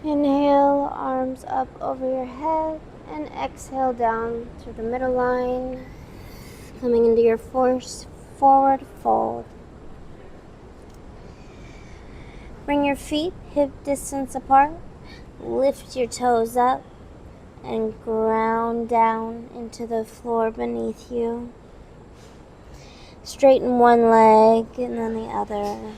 Inhale, arms up over your head, and exhale down through the middle line, coming into your forward fold. Bring your feet hip distance apart, lift your toes up, and ground down into the floor beneath you. Straighten one leg and then the other.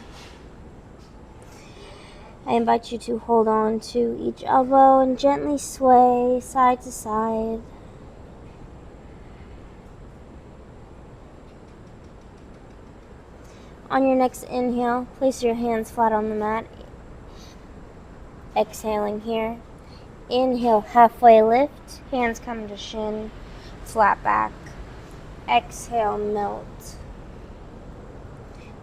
I invite you to hold on to each elbow and gently sway side to side. On your next inhale, place your hands flat on the mat. Exhaling here. Inhale, halfway lift, hands come to shin, flat back. Exhale, melt.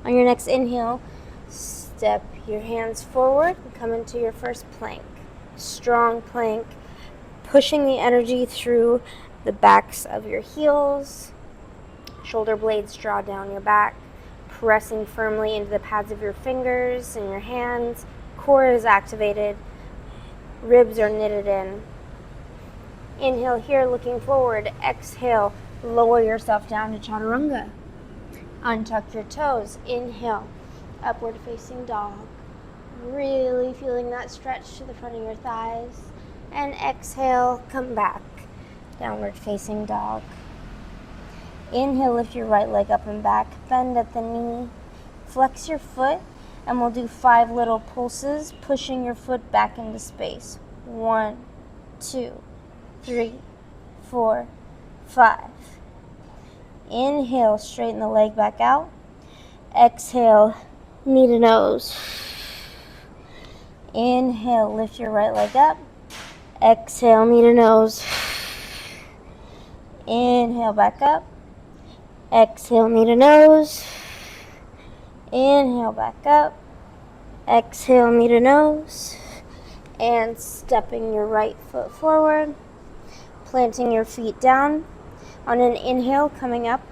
On your next inhale, step your hands forward and come into your first plank. Strong plank, pushing the energy through the backs of your heels. Shoulder blades draw down your back, pressing firmly into the pads of your fingers and your hands. Core is activated. Ribs are knitted in. Inhale here, looking forward. Exhale, lower yourself down to chaturanga. Untuck your toes. Inhale, upward facing dog. Really feeling that stretch to the front of your thighs. And exhale, come back. Downward facing dog. Inhale, lift your right leg up and back. Bend at the knee. Flex your foot, and we'll do 5 little pulses, pushing your foot back into space. 1, 2, 3, 4, 5. Inhale, straighten the leg back out. Exhale, knee to nose. Inhale, lift your right leg up. Exhale, knee to nose. Inhale, back up. Exhale, knee to nose. Inhale, back up. Exhale, knee to nose. And stepping your right foot forward. Planting your feet down. On an inhale, coming up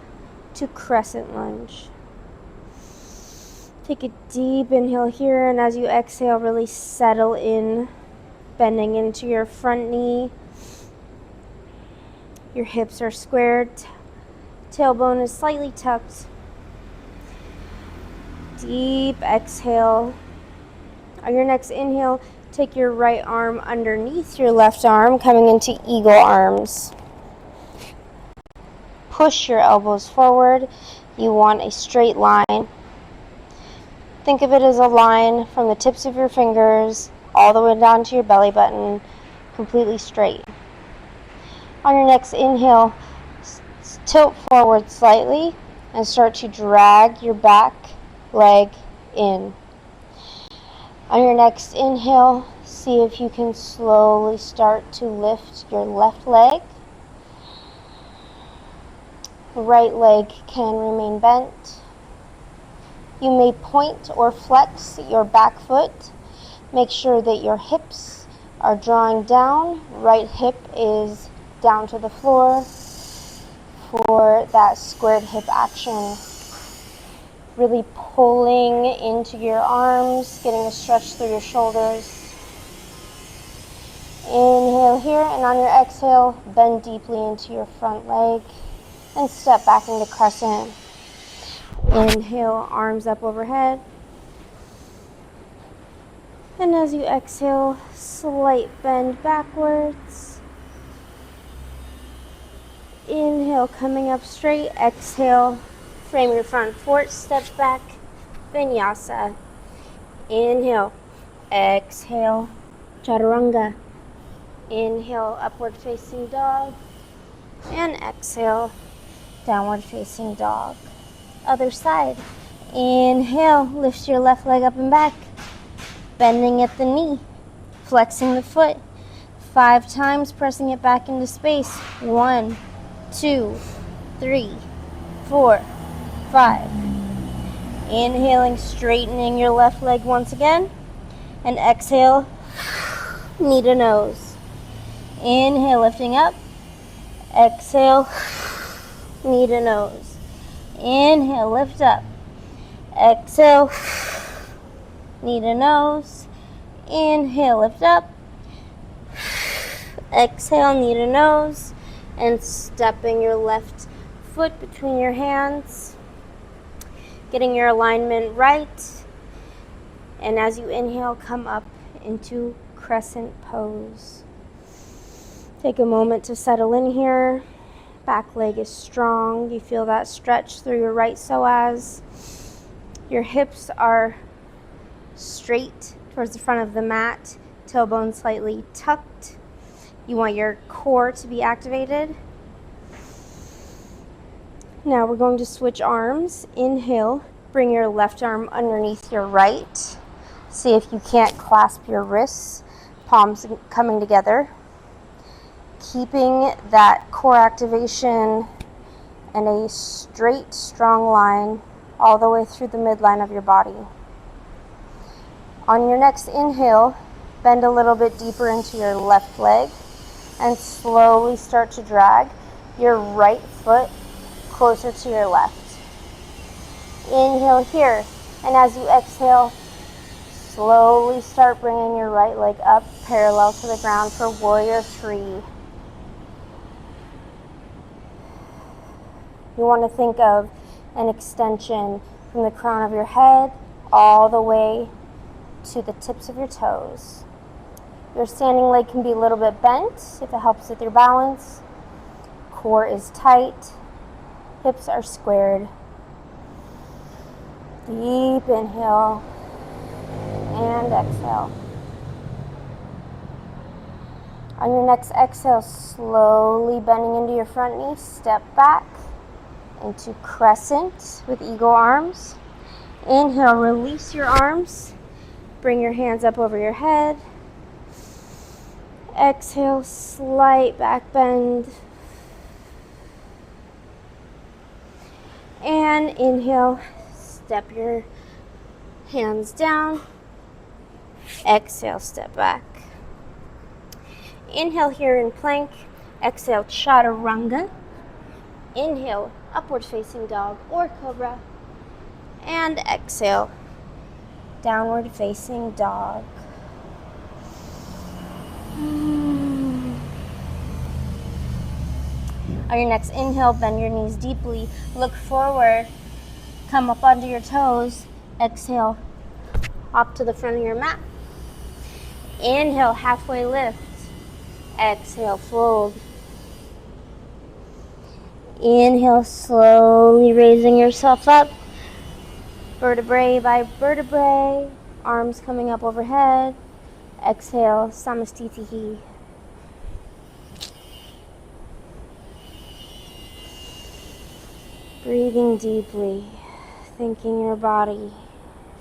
to crescent lunge. Take a deep inhale here, and as you exhale, really settle in, bending into your front knee. Your hips are squared. Tailbone is slightly tucked. Deep exhale. On your next inhale, take your right arm underneath your left arm, coming into eagle arms. Push your elbows forward. You want a straight line. Think of it as a line from the tips of your fingers all the way down to your belly button, completely straight. On your next inhale, tilt forward slightly and start to drag your back leg in. On your next inhale, see if you can slowly start to lift your left leg. The right leg can remain bent. You may point or flex your back foot. Make sure that your hips are drawing down. Right hip is down to the floor for that squared hip action. Really pulling into your arms, getting a stretch through your shoulders. Inhale here, and on your exhale, bend deeply into your front leg and step back into crescent. Inhale, arms up overhead. And as you exhale, slight bend backwards. Inhale, coming up straight. Exhale, frame your front foot, step back, Vinyasa. Inhale, exhale, chaturanga. Inhale, upward facing dog. And exhale, downward facing dog. Other side. Inhale, lift your left leg up and back. Bending at the knee. Flexing the foot. 5 times, pressing it back into space. 1, 2, 3, 4, 5. Inhaling, straightening your left leg once again. And exhale, knee to nose. Inhale, lifting up. Exhale, knee to nose. Inhale, lift up. Exhale, knee to nose. Inhale, lift up. Exhale, knee to nose, and stepping your left foot between your hands, getting your alignment right. And as you inhale, come up into crescent pose. Take a moment to settle in here. Back leg is strong. You feel that stretch through your right psoas. Your hips are straight towards the front of the mat, tailbone slightly tucked. You want your core to be activated. Now we're going to switch arms. Inhale, bring your left arm underneath your right. See if you can't clasp your wrists, palms coming together. Keeping that core activation and a straight, strong line all the way through the midline of your body. On your next inhale, bend a little bit deeper into your left leg and slowly start to drag your right foot closer to your left. Inhale here, and as you exhale, slowly start bringing your right leg up parallel to the ground for warrior 3. You want to think of an extension from the crown of your head all the way to the tips of your toes. Your standing leg can be a little bit bent if it helps with your balance. Core is tight. Hips are squared. Deep inhale and exhale. On your next exhale, slowly bending into your front knee, step back into crescent with eagle arms. Inhale, release your arms. Bring your hands up over your head. Exhale, slight back bend. And inhale, step your hands down. Exhale, step back. Inhale here in plank. Exhale, chaturanga. Inhale, upward facing dog or cobra. And exhale, downward facing dog. On your next inhale, bend your knees deeply. Look forward. Come up onto your toes. Exhale, hop to the front of your mat. Inhale, halfway lift. Exhale, fold. Inhale, slowly raising yourself up. Vertebrae by vertebrae. Arms coming up overhead. Exhale, samastitihi. Breathing deeply, thanking your body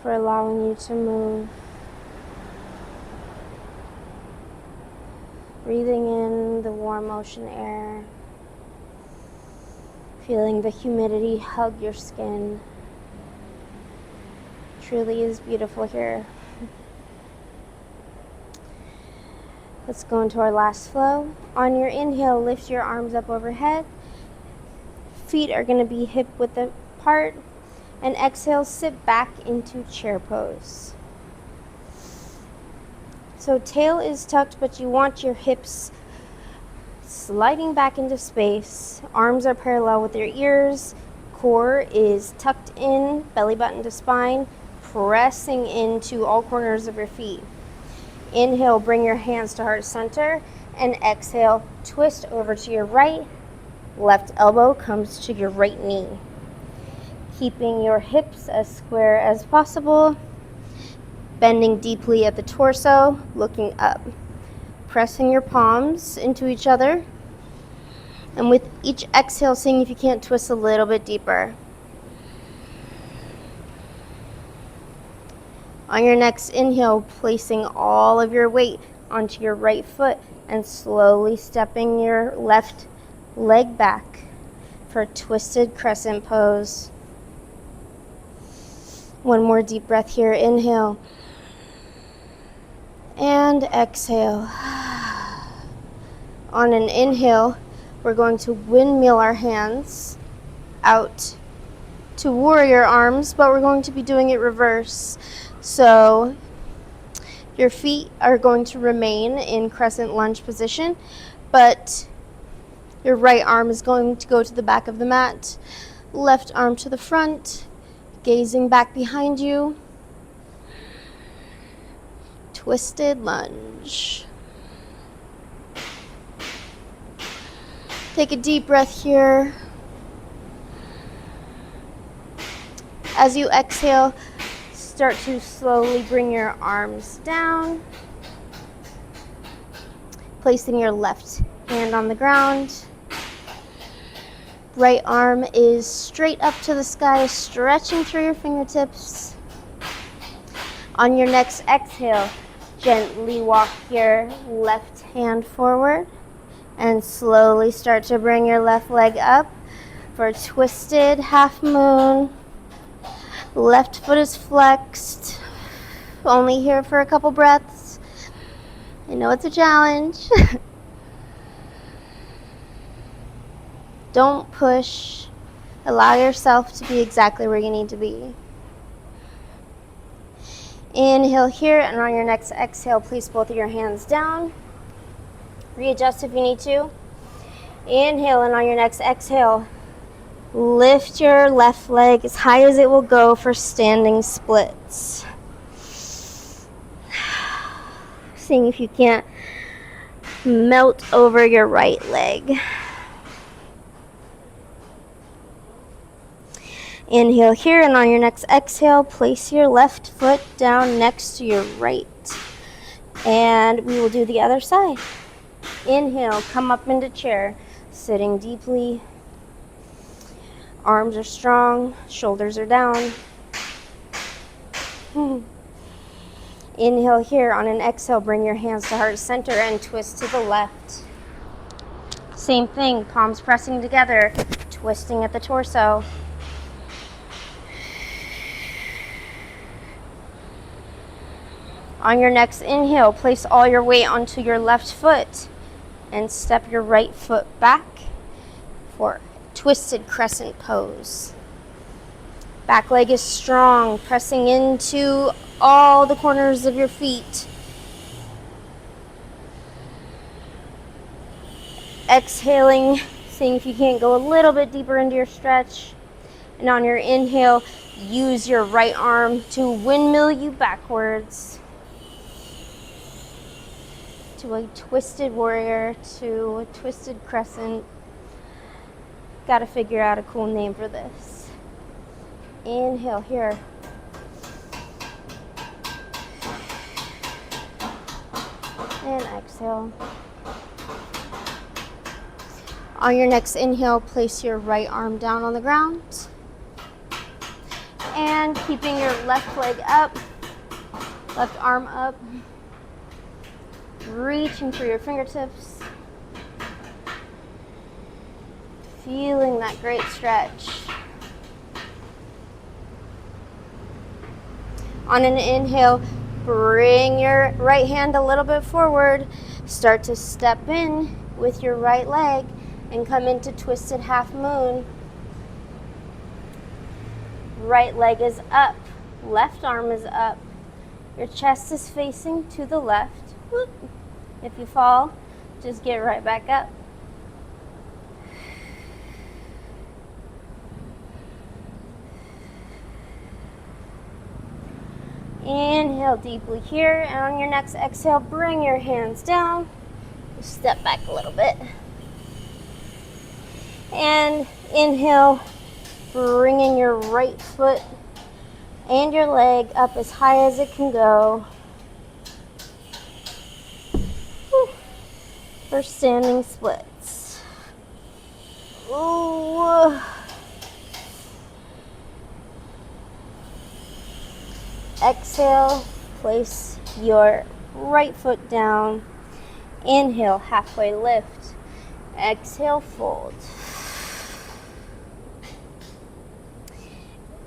for allowing you to move. Breathing in the warm ocean air. Feeling the humidity hug your skin. Truly is beautiful here. Let's go into our last flow. On your inhale, lift your arms up overhead. Feet are going to be hip width apart. And exhale, sit back into chair pose. So tail is tucked, but you want your hips sliding back into space. Arms are parallel with your ears. Core is tucked in, belly button to spine, pressing into all corners of your feet. Inhale, bring your hands to heart center, and exhale, twist over to your right. Left elbow comes to your right knee. Keeping your hips as square as possible. Bending deeply at the torso, looking up. Pressing your palms into each other. And with each exhale, seeing if you can't twist a little bit deeper. On your next inhale, placing all of your weight onto your right foot and slowly stepping your left leg back for a twisted crescent pose. One more deep breath here. Inhale. And exhale. On an inhale, we're going to windmill our hands out to warrior arms, but we're going to be doing it reverse. So Your feet are going to remain in crescent lunge position, but your right arm is going to go to the back of the mat, left arm to the front, gazing back behind you. Twisted lunge. Take a deep breath here. As you exhale, start to slowly bring your arms down, placing your left hand on the ground. Right arm is straight up to the sky, stretching through your fingertips. On your next exhale, gently walk your left hand forward and slowly start to bring your left leg up for a twisted half moon. Left foot is flexed. Only here for a couple breaths. I know it's a challenge. Don't push. Allow yourself to be exactly where you need to be. Inhale here, and on your next exhale, place both of your hands down. Readjust if you need to. Inhale, and on your next exhale, lift your left leg as high as it will go for standing splits. Seeing if you can't melt over your right leg. Inhale here, and on your next exhale, place your left foot down next to your right. And we will do the other side. Inhale, come up into chair, sitting deeply. Arms are strong, shoulders are down. Inhale here, on an exhale, bring your hands to heart center and twist to the left. Same thing, palms pressing together, twisting at the torso. On your next inhale, place all your weight onto your left foot and step your right foot back for twisted crescent pose. Back leg is strong, pressing into all the corners of your feet. Exhaling, seeing if you can't go a little bit deeper into your stretch. And on your inhale, use your right arm to windmill you backwards to a twisted warrior, to a twisted crescent. Got to figure out a cool name for this. Inhale here. And exhale. On your next inhale, place your right arm down on the ground. And keeping your left leg up, left arm up. Reaching for your fingertips. Feeling that great stretch. On an inhale, bring your right hand a little bit forward. Start to step in with your right leg and come into twisted half moon. Right leg is up, left arm is up. Your chest is facing to the left. If you fall, just get right back up. Inhale deeply here, and on your next exhale, bring your hands down. Step back a little bit. And inhale, bringing your right foot and your leg up as high as it can go. For standing splits. Ooh. Exhale, place your right foot down. Inhale, halfway lift. Exhale, fold.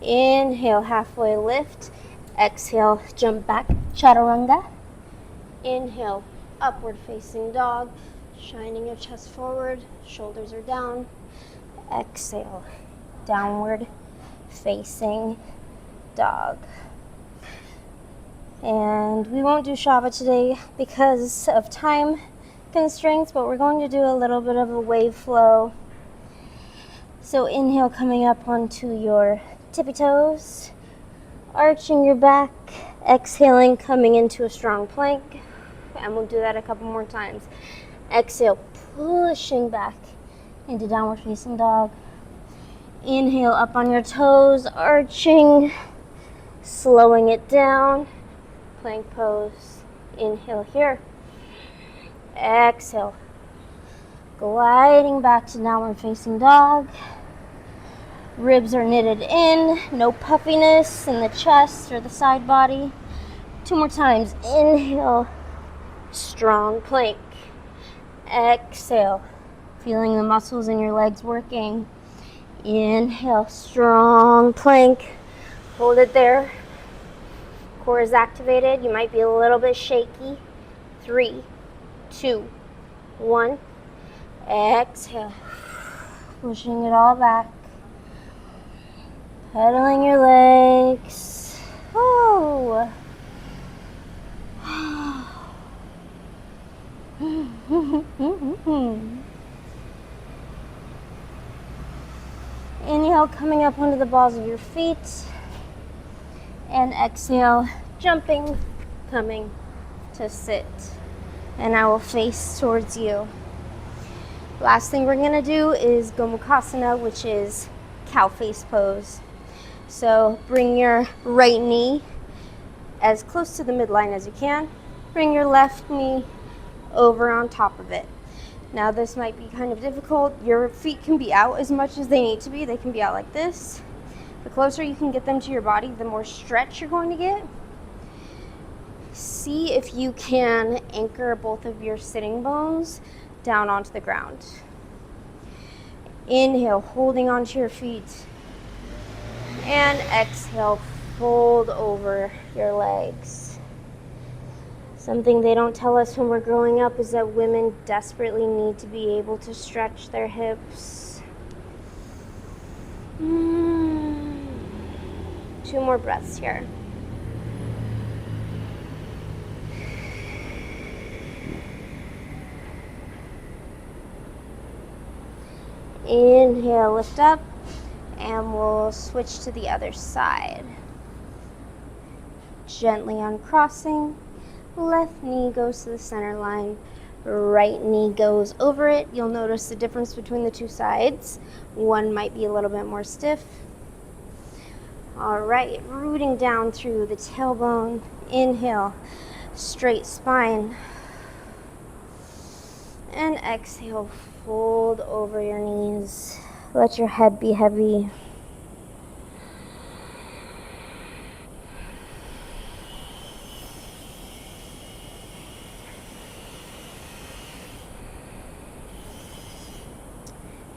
Inhale, halfway lift. Exhale, jump back, chaturanga. Inhale, upward facing dog. Shining your chest forward, shoulders are down. Exhale, downward facing dog. And we won't do Shava today because of time constraints, but we're going to do a little bit of a wave flow. So inhale, coming up onto your tippy toes, arching your back, exhaling, coming into a strong plank, and we'll do that a couple more times. Exhale, pushing back into downward facing dog. Inhale, up on your toes, arching, slowing it down, plank pose. Inhale here. Exhale, gliding back to downward facing dog. Ribs are knitted in, no puffiness in the chest or the side body. 2 more times. Inhale, strong plank. Exhale, feeling the muscles in your legs working. Inhale, strong plank. Hold it there. Core is activated. You might be a little bit shaky. 3, 2, 1. Exhale, pushing it all back. Pedaling your legs. Oh. Inhale, coming up onto the balls of your feet. And exhale, jumping, coming to sit. And I will face towards you. Last thing we're going to do is Gomukhasana, which is cow face pose. So bring your right knee as close to the midline as you can. Bring your left knee over on top of it. Now this might be kind of difficult. Your feet can be out as much as they need to be. They can be out like this. The closer you can get them to your body, the more stretch you're going to get. See if you can anchor both of your sitting bones down onto the ground. Inhale, holding onto your feet. And exhale, fold over your legs. Something they don't tell us when we're growing up is that women desperately need to be able to stretch their hips. 2 more breaths here. Inhale, lift up, and we'll switch to the other side. Gently uncrossing, left knee goes to the center line, right knee goes over it. You'll notice the difference between the 2 sides. One might be a little bit more stiff. All right, rooting down through the tailbone. Inhale, straight spine. And exhale, fold over your knees. Let your head be heavy.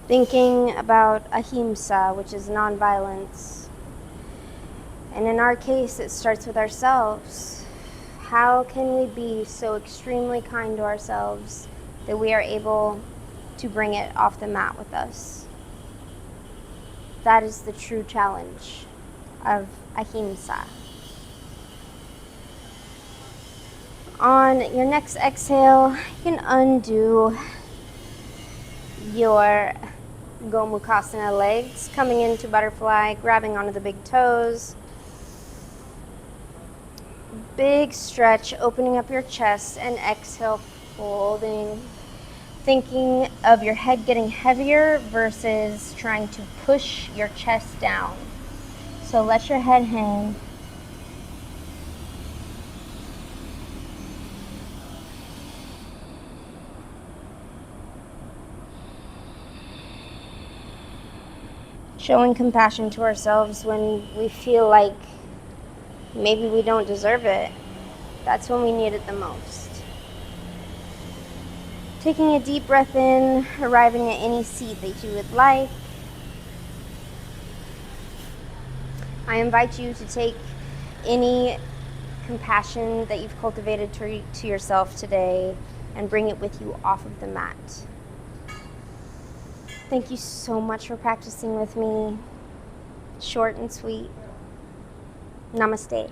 Thinking about Ahimsa, which is nonviolence. And in our case, it starts with ourselves. How can we be so extremely kind to ourselves that we are able to bring it off the mat with us? That is the true challenge of Ahimsa. On your next exhale, you can undo your Gomukhasana legs, coming into butterfly, grabbing onto the big toes. Big stretch, opening up your chest, and exhale, folding. Thinking of your head getting heavier versus trying to push your chest down. So let your head hang. Showing compassion to ourselves when we feel like maybe we don't deserve it. That's when we need it the most. Taking a deep breath in, arriving at any seat that you would like. I invite you to take any compassion that you've cultivated to yourself today and bring it with you off of the mat. Thank you so much for practicing with me. Short and sweet. Namaste.